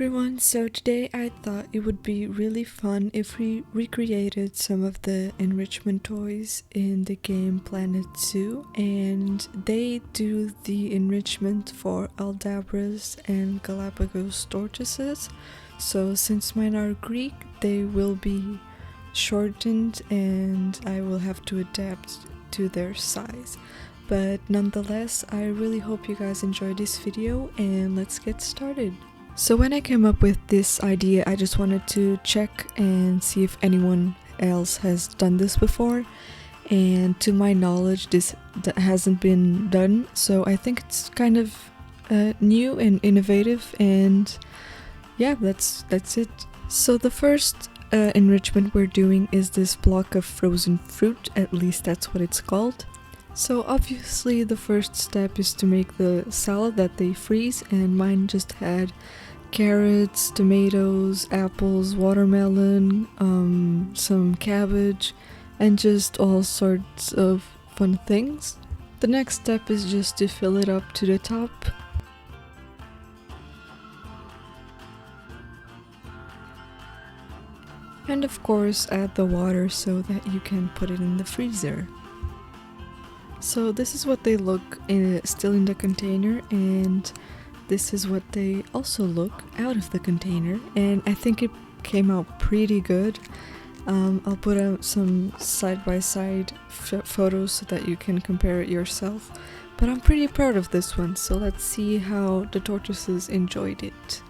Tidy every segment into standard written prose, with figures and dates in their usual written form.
everyone, so today I thought it would be really fun if we recreated some of the enrichment toys in the game Planet Zoo, and they do the enrichment for Aldabras and Galapagos tortoises, so since mine are Greek they will be shortened and I will have to adapt to their size. But nonetheless, I really hope you guys enjoy this video and let's get started. So when I came up with this idea, I just wanted to check and see if anyone else has done this before, and to my knowledge this hasn't been done, so I think it's kind of new and innovative, and yeah, that's it. So the first enrichment we're doing is this block of frozen fruit, at least that's what it's called. So obviously the first step is to make the salad that they freeze, and mine just had carrots, tomatoes, apples, watermelon, some cabbage, and just all sorts of fun things. The next step is just to fill it up to the top. And of course add the water so that you can put it in the freezer. So this is what they look still in the container, and this is what they also look out of the container, and I think it came out pretty good. I'll put out some side-by-side photos so that you can compare it yourself, but I'm pretty proud of this one, so let's see how the tortoises enjoyed it.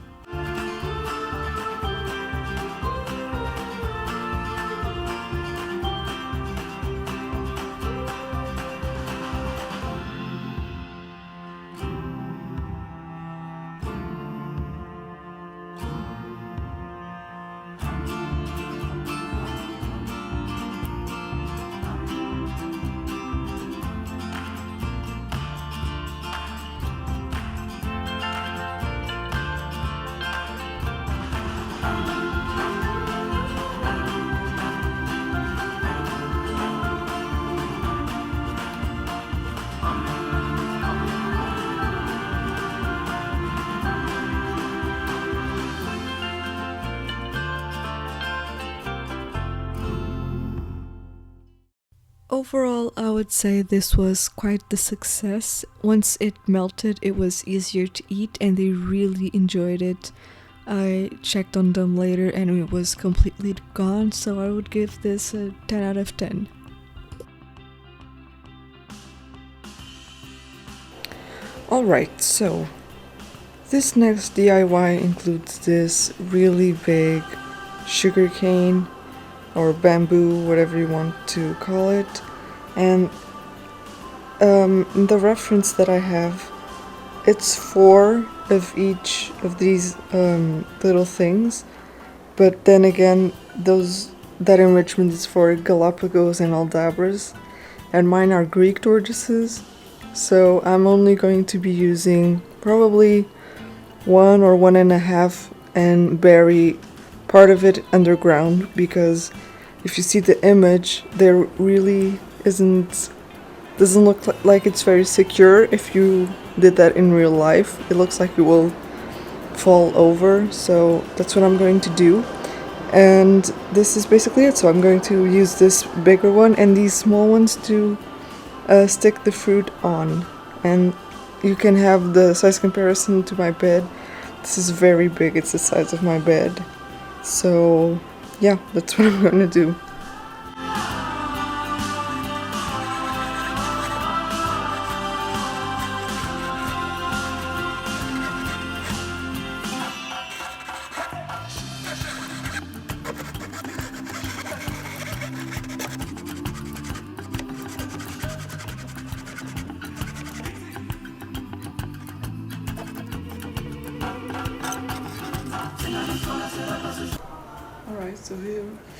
Overall, I would say this was quite the success. Once it melted, it was easier to eat and they really enjoyed it. I checked on them later and it was completely gone, so I would give this a 10 out of 10. Alright, so this next DIY includes this really big sugar cane or bamboo, whatever you want to call it, and the reference that I have, it's 4 of each of these little things, but then again that enrichment is for Galapagos and Aldabras, and mine are Greek tortoises, so I'm only going to be using probably 1 or 1.5 and bury part of it underground, because if you see the image, there really doesn't look like it's very secure. If you did that in real life, it looks like it will fall over, so that's what I'm going to do. And this is basically it, so I'm going to use this bigger one and these small ones to stick the fruit on, and you can have the size comparison to my bed. This is very big, it's the size of my bed. So yeah, that's what I'm gonna do. Alright, so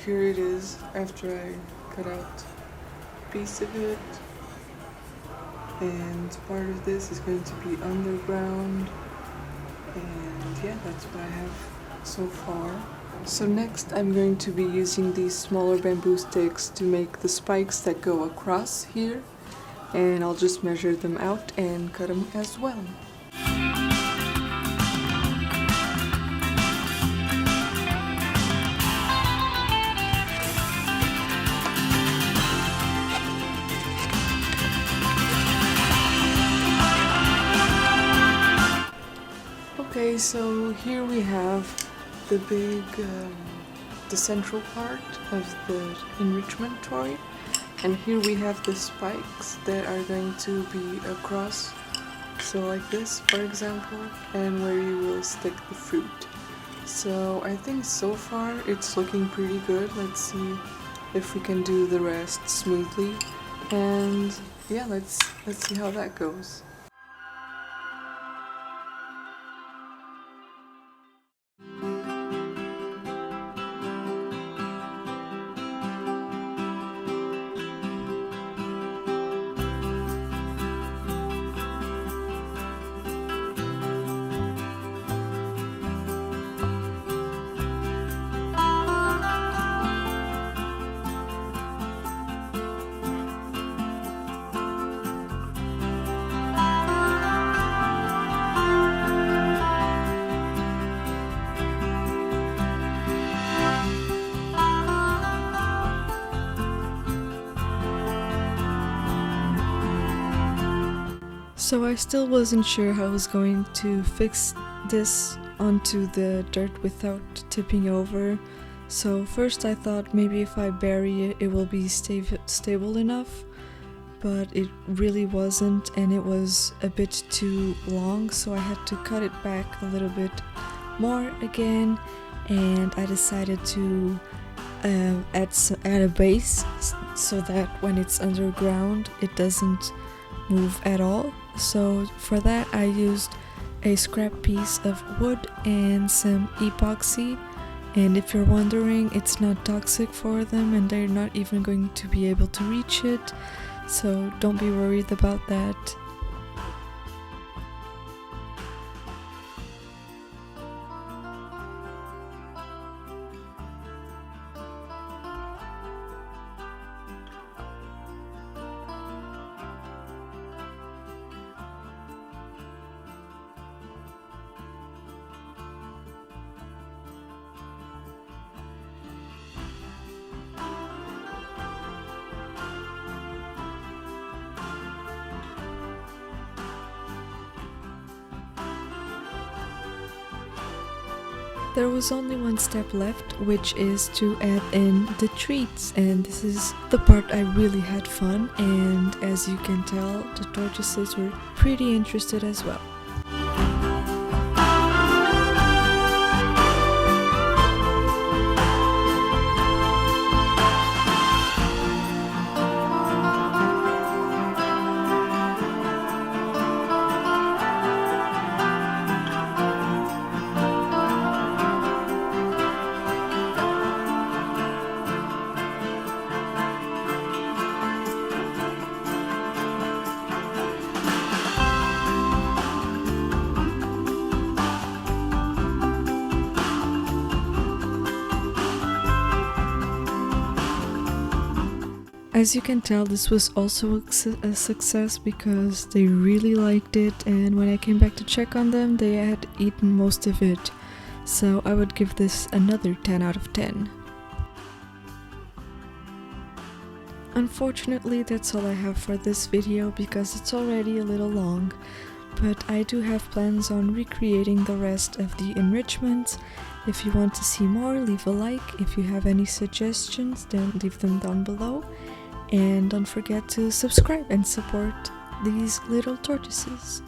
here it is after I cut out a piece of it, and part of this is going to be underground, and yeah, that's what I have so far. So next I'm going to be using these smaller bamboo sticks to make the spikes that go across here, and I'll just measure them out and cut them as well. Okay, so here we have the big, the central part of the enrichment toy, and here we have the spikes that are going to be across, so like this for example, and where you will stick the fruit. So I think so far it's looking pretty good. Let's see if we can do the rest smoothly, and yeah, let's see how that goes. So I still wasn't sure how I was going to fix this onto the dirt without tipping over. So first I thought maybe if I bury it, it will be stable enough, but it really wasn't, and it was a bit too long, so I had to cut it back a little bit more again, and I decided to add a base so that when it's underground it doesn't move at all. So for that I used a scrap piece of wood and some epoxy, and if you're wondering, it's not toxic for them and they're not even going to be able to reach it, so don't be worried about that. There was only one step left, which is to add in the treats, and this is the part I really had fun, and as you can tell, the tortoises were pretty interested as well. As you can tell, this was also a success because they really liked it, and when I came back to check on them, they had eaten most of it. So I would give this another 10 out of 10. Unfortunately, that's all I have for this video because it's already a little long, but I do have plans on recreating the rest of the enrichments. If you want to see more, leave a like. If you have any suggestions, then leave them down below. And don't forget to subscribe and support these little tortoises.